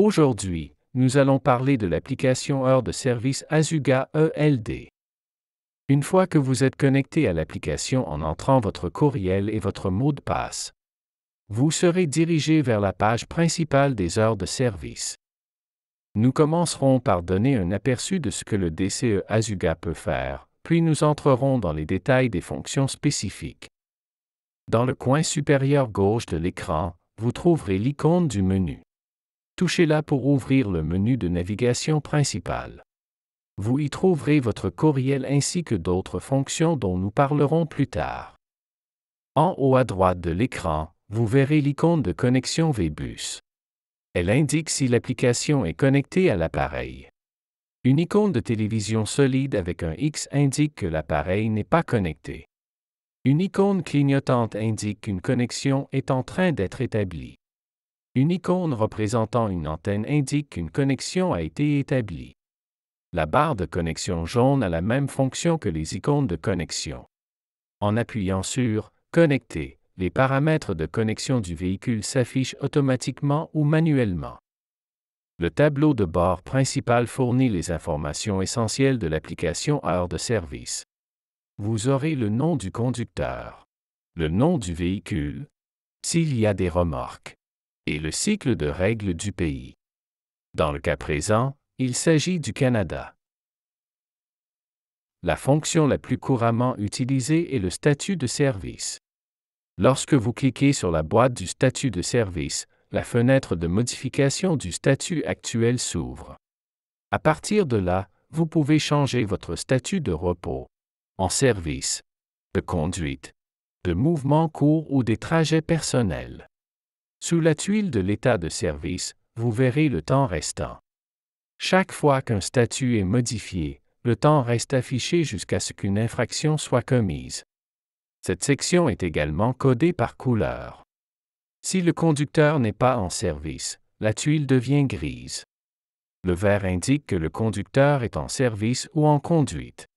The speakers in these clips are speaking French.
Aujourd'hui, nous allons parler de l'application Heures de service Asuga ELD. Une fois que vous êtes connecté à l'application en entrant votre courriel et votre mot de passe, vous serez dirigé vers la page principale des heures de service. Nous commencerons par donner un aperçu de ce que le DCE Asuga peut faire, puis nous entrerons dans les détails des fonctions spécifiques. Dans le coin supérieur gauche de l'écran, vous trouverez l'icône du menu. Touchez-la pour ouvrir le menu de navigation principal. Vous y trouverez votre courriel ainsi que d'autres fonctions dont nous parlerons plus tard. En haut à droite de l'écran, vous verrez l'icône de connexion VBus. Elle indique si l'application est connectée à l'appareil. Une icône de télévision solide avec un X indique que l'appareil n'est pas connecté. Une icône clignotante indique qu'une connexion est en train d'être établie. Une icône représentant une antenne indique qu'une connexion a été établie. La barre de connexion jaune a la même fonction que les icônes de connexion. En appuyant sur « Connecter », les paramètres de connexion du véhicule s'affichent automatiquement ou manuellement. Le tableau de bord principal fournit les informations essentielles de l'application Heures de service. Vous aurez le nom du conducteur, le nom du véhicule, s'il y a des remorques, et le cycle de règle du pays. Dans le cas présent, il s'agit du Canada. La fonction la plus couramment utilisée est le statut de service. Lorsque vous cliquez sur la boîte du statut de service, la fenêtre de modification du statut actuel s'ouvre. À partir de là, vous pouvez changer votre statut de repos, en service, de conduite, de mouvement court ou des trajets personnels. Sous la tuile de l'état de service, vous verrez le temps restant. Chaque fois qu'un statut est modifié, le temps reste affiché jusqu'à ce qu'une infraction soit commise. Cette section est également codée par couleur. Si le conducteur n'est pas en service, la tuile devient grise. Le vert indique que le conducteur est en service ou en conduite.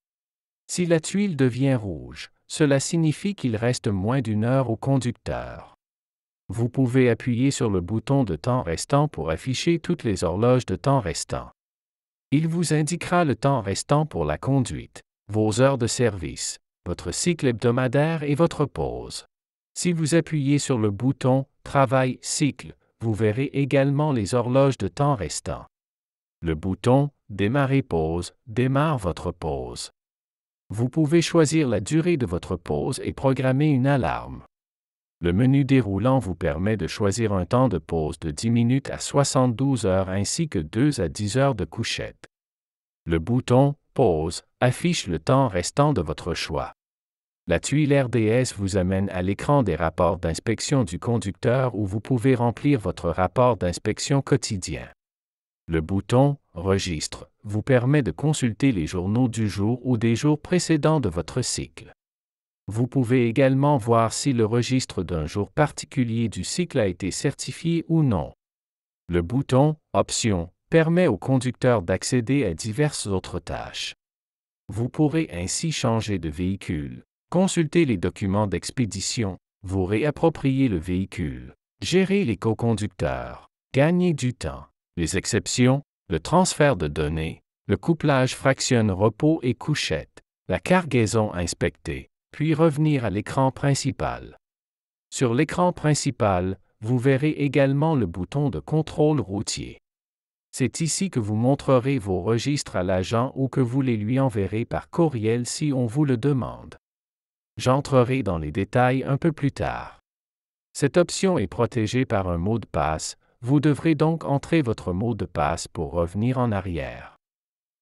Si la tuile devient rouge, cela signifie qu'il reste moins d'une heure au conducteur. Vous pouvez appuyer sur le bouton de temps restant pour afficher toutes les horloges de temps restant. Il vous indiquera le temps restant pour la conduite, vos heures de service, votre cycle hebdomadaire et votre pause. Si vous appuyez sur le bouton « Travail cycle », vous verrez également les horloges de temps restant. Le bouton « Démarrer pause » démarre votre pause. Vous pouvez choisir la durée de votre pause et programmer une alarme. Le menu déroulant vous permet de choisir un temps de pause de 10 minutes à 72 heures ainsi que 2 à 10 heures de couchette. Le bouton « Pause » affiche le temps restant de votre choix. La tuile RDS vous amène à l'écran des rapports d'inspection du conducteur où vous pouvez remplir votre rapport d'inspection quotidien. Le bouton « Registre » vous permet de consulter les journaux du jour ou des jours précédents de votre cycle. Vous pouvez également voir si le registre d'un jour particulier du cycle a été certifié ou non. Le bouton « Options » permet au conducteur d'accéder à diverses autres tâches. Vous pourrez ainsi changer de véhicule, consulter les documents d'expédition, vous réapproprier le véhicule, gérer les coconducteurs, gagner du temps, les exceptions, le transfert de données, le couplage fractionne repos et couchette, la cargaison inspectée, puis revenir à l'écran principal. Sur l'écran principal, vous verrez également le bouton de contrôle routier. C'est ici que vous montrerez vos registres à l'agent ou que vous les lui enverrez par courriel si on vous le demande. J'entrerai dans les détails un peu plus tard. Cette option est protégée par un mot de passe, vous devrez donc entrer votre mot de passe pour revenir en arrière.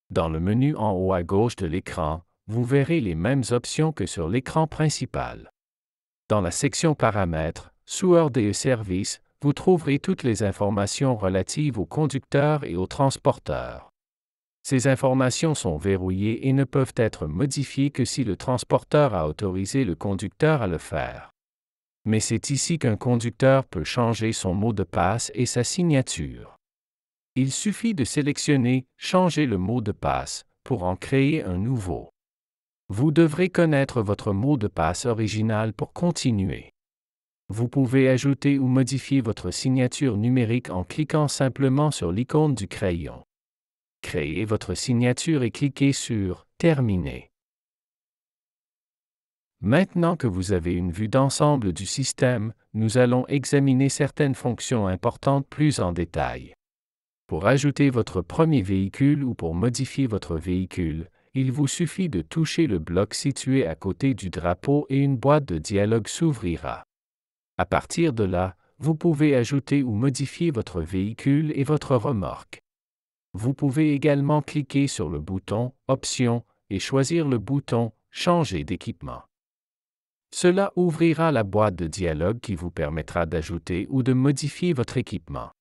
Dans le menu en haut à gauche de l'écran, vous verrez les mêmes options que sur l'écran principal. Dans la section Paramètres, sous Heures de service, vous trouverez toutes les informations relatives aux conducteurs et aux transporteurs. Ces informations sont verrouillées et ne peuvent être modifiées que si le transporteur a autorisé le conducteur à le faire. Mais c'est ici qu'un conducteur peut changer son mot de passe et sa signature. Il suffit de sélectionner « Changer le mot de passe » pour en créer un nouveau. Vous devrez connaître votre mot de passe original pour continuer. Vous pouvez ajouter ou modifier votre signature numérique en cliquant simplement sur l'icône du crayon. Créez votre signature et cliquez sur « Terminer ». Maintenant que vous avez une vue d'ensemble du système, nous allons examiner certaines fonctions importantes plus en détail. Pour ajouter votre premier véhicule ou pour modifier votre véhicule, il vous suffit de toucher le bloc situé à côté du drapeau et une boîte de dialogue s'ouvrira. À partir de là, vous pouvez ajouter ou modifier votre véhicule et votre remorque. Vous pouvez également cliquer sur le bouton « Options » et choisir le bouton « Changer d'équipement ». Cela ouvrira la boîte de dialogue qui vous permettra d'ajouter ou de modifier votre équipement.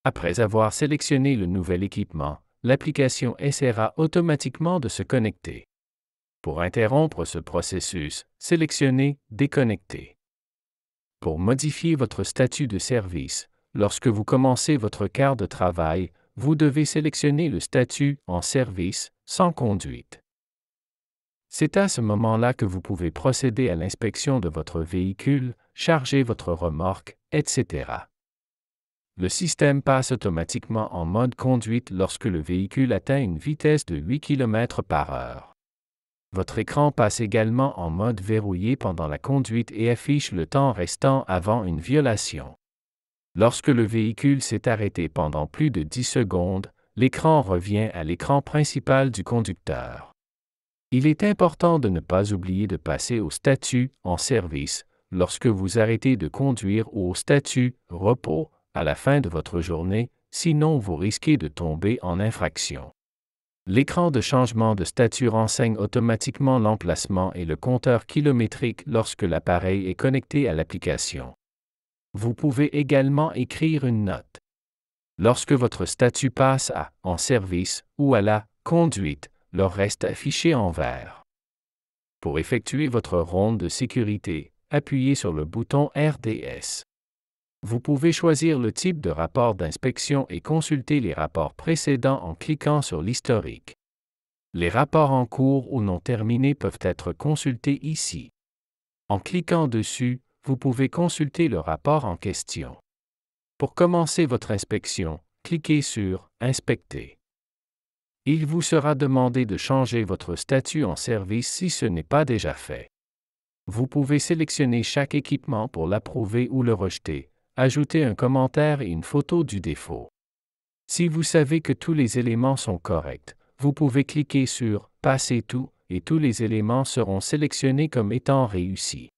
Après avoir sélectionné le nouvel équipement, l'application essaiera automatiquement de se connecter. Pour interrompre ce processus, sélectionnez « Déconnecter ». Pour modifier votre statut de service, lorsque vous commencez votre quart de travail, vous devez sélectionner le statut « En service » sans conduite. C'est à ce moment-là que vous pouvez procéder à l'inspection de votre véhicule, charger votre remorque, etc. Le système passe automatiquement en mode conduite lorsque le véhicule atteint une vitesse de 8 km/h. Votre écran passe également en mode verrouillé pendant la conduite et affiche le temps restant avant une violation. Lorsque le véhicule s'est arrêté pendant plus de 10 secondes, l'écran revient à l'écran principal du conducteur. Il est important de ne pas oublier de passer au statut « En service » lorsque vous arrêtez de conduire ou au statut « Repos » à la fin de votre journée, sinon vous risquez de tomber en infraction. L'écran de changement de statut renseigne automatiquement l'emplacement et le compteur kilométrique lorsque l'appareil est connecté à l'application. Vous pouvez également écrire une note. Lorsque votre statut passe à « En service » ou à la « Conduite », leur reste affiché en vert. Pour effectuer votre ronde de sécurité, appuyez sur le bouton RDS. Vous pouvez choisir le type de rapport d'inspection et consulter les rapports précédents en cliquant sur l'historique. Les rapports en cours ou non terminés peuvent être consultés ici. En cliquant dessus, vous pouvez consulter le rapport en question. Pour commencer votre inspection, cliquez sur « Inspecter ». Il vous sera demandé de changer votre statut en service si ce n'est pas déjà fait. Vous pouvez sélectionner chaque équipement pour l'approuver ou le rejeter, ajouter un commentaire et une photo du défaut. Si vous savez que tous les éléments sont corrects, vous pouvez cliquer sur « Passer tout » et tous les éléments seront sélectionnés comme étant réussis.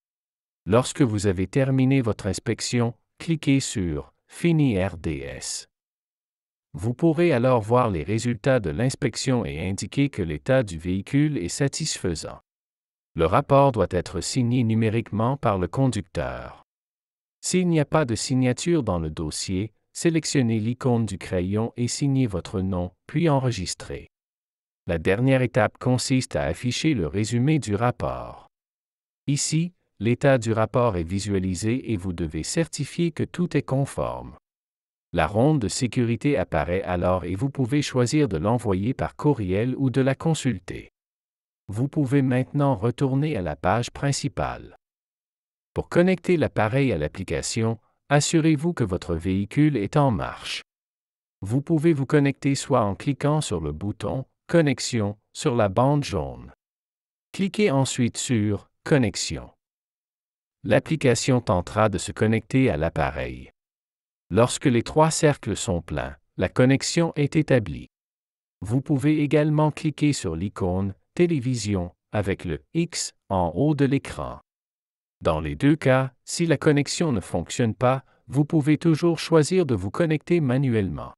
Lorsque vous avez terminé votre inspection, cliquez sur « Fini RDS ». Vous pourrez alors voir les résultats de l'inspection et indiquer que l'état du véhicule est satisfaisant. Le rapport doit être signé numériquement par le conducteur. S'il n'y a pas de signature dans le dossier, sélectionnez l'icône du crayon et signez votre nom, puis enregistrez. La dernière étape consiste à afficher le résumé du rapport. Ici, l'état du rapport est visualisé et vous devez certifier que tout est conforme. La ronde de sécurité apparaît alors et vous pouvez choisir de l'envoyer par courriel ou de la consulter. Vous pouvez maintenant retourner à la page principale. Pour connecter l'appareil à l'application, assurez-vous que votre véhicule est en marche. Vous pouvez vous connecter soit en cliquant sur le bouton « Connexion » sur la bande jaune. Cliquez ensuite sur « Connexion ». L'application tentera de se connecter à l'appareil. Lorsque les 3 cercles sont pleins, la connexion est établie. Vous pouvez également cliquer sur l'icône « Télévision » avec le X en haut de l'écran. Dans les 2 cas, si la connexion ne fonctionne pas, vous pouvez toujours choisir de vous connecter manuellement.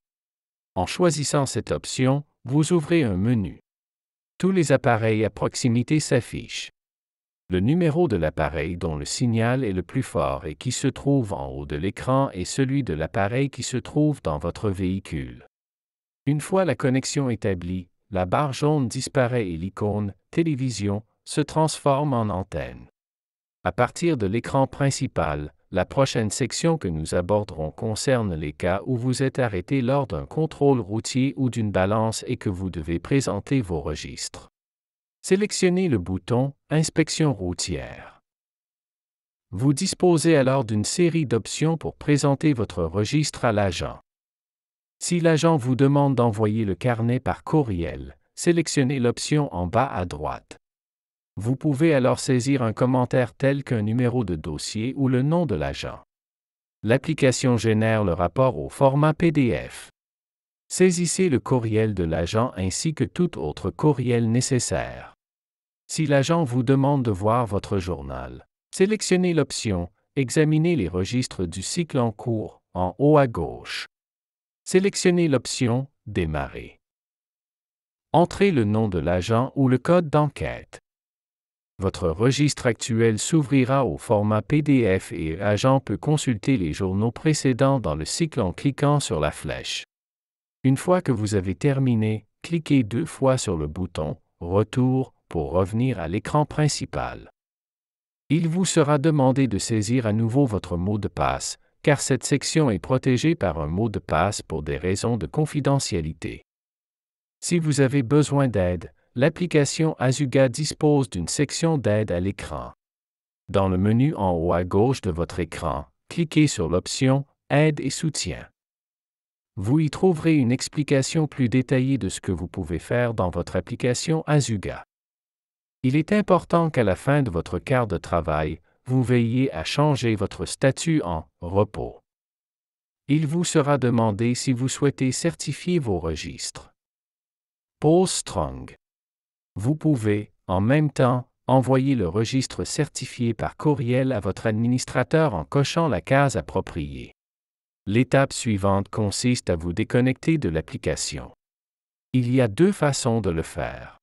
En choisissant cette option, vous ouvrez un menu. Tous les appareils à proximité s'affichent. Le numéro de l'appareil dont le signal est le plus fort et qui se trouve en haut de l'écran est celui de l'appareil qui se trouve dans votre véhicule. Une fois la connexion établie, la barre jaune disparaît et l'icône « Télévision » se transforme en antenne. À partir de l'écran principal, la prochaine section que nous aborderons concerne les cas où vous êtes arrêté lors d'un contrôle routier ou d'une balance et que vous devez présenter vos registres. Sélectionnez le bouton « Inspection routière ». Vous disposez alors d'une série d'options pour présenter votre registre à l'agent. Si l'agent vous demande d'envoyer le carnet par courriel, sélectionnez l'option en bas à droite. Vous pouvez alors saisir un commentaire tel qu'un numéro de dossier ou le nom de l'agent. L'application génère le rapport au format PDF. Saisissez le courriel de l'agent ainsi que tout autre courriel nécessaire. Si l'agent vous demande de voir votre journal, sélectionnez l'option « Examiner les registres du cycle en cours » en haut à gauche. Sélectionnez l'option « Démarrer ». Entrez le nom de l'agent ou le code d'enquête. Votre registre actuel s'ouvrira au format PDF et l'agent peut consulter les journaux précédents dans le cycle en cliquant sur la flèche. Une fois que vous avez terminé, cliquez 2 fois sur le bouton « Retour » pour revenir à l'écran principal. Il vous sera demandé de saisir à nouveau votre mot de passe, car cette section est protégée par un mot de passe pour des raisons de confidentialité. Si vous avez besoin d'aide, l'application Asuga dispose d'une section d'aide à l'écran. Dans le menu en haut à gauche de votre écran, cliquez sur l'option « Aide et soutien ». Vous y trouverez une explication plus détaillée de ce que vous pouvez faire dans votre application Asuga. Il est important qu'à la fin de votre quart de travail, vous veilliez à changer votre statut en « repos ». Il vous sera demandé si vous souhaitez certifier vos registres. Pause Strong. Vous pouvez, en même temps, envoyer le registre certifié par courriel à votre administrateur en cochant la case appropriée. L'étape suivante consiste à vous déconnecter de l'application. Il y a 2 façons de le faire.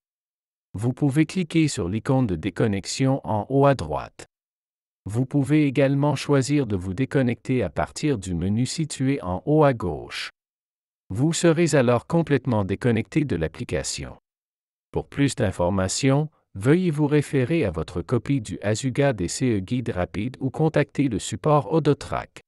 Vous pouvez cliquer sur l'icône de déconnexion en haut à droite. Vous pouvez également choisir de vous déconnecter à partir du menu situé en haut à gauche. Vous serez alors complètement déconnecté de l'application. Pour plus d'informations, veuillez vous référer à votre copie du Asuga DCE Guide rapide ou contacter le support Odotrack.